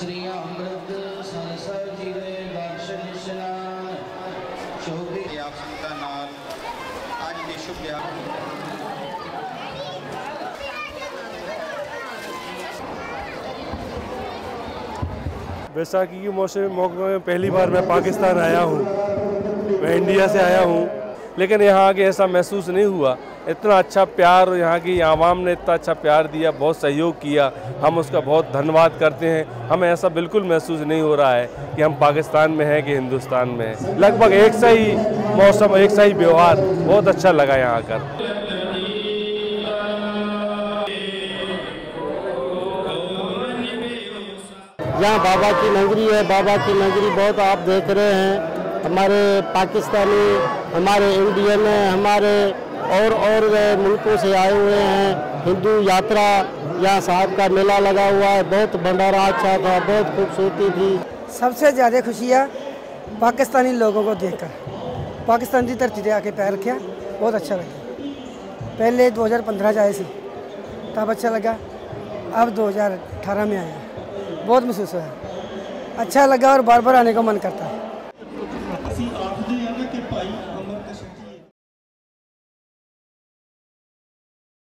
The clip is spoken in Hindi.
श्री अमृत संसद जी ने दर्शन स्नान शोभे आप संगतां नाल आज दे शुभ दिहाड़े बैसाखी के मौके में पहली बार मैं पाकिस्तान आया हूँ। मैं इंडिया से आया हूँ, लेकिन यहाँ आके ऐसा महसूस नहीं हुआ। इतना अच्छा प्यार यहाँ की आवाम ने इतना अच्छा प्यार दिया, बहुत सहयोग किया, हम उसका बहुत धन्यवाद करते हैं। हमें ऐसा बिल्कुल महसूस नहीं हो रहा है कि हम पाकिस्तान में हैं कि हिंदुस्तान में हैं। लगभग एक सा ही मौसम, एक सा ही व्यवहार, बहुत अच्छा लगा यहाँ आकर। यहाँ बाबा की नगरी है, बाबा की नगरी बहुत आप देख रहे हैं। हमारे पाकिस्तानी, हमारे इंडियन, हमारे और मुल्कों से आए हुए हैं। हिंदू यात्रा, यहाँ साहब का मेला लगा हुआ है, बहुत भंडारा अच्छा था, बहुत खूबसूरती थी। सबसे ज़्यादा खुशियाँ पाकिस्तानी लोगों को देखकर, पाकिस्तान की धरती पे आके पैर रखा, बहुत अच्छा लगा। पहले 2015 जाए सी तब अच्छा लगा, अब 2018 में आया, बहुत महसूस हुआ, अच्छा लगा और बार बार आने का मन करता है।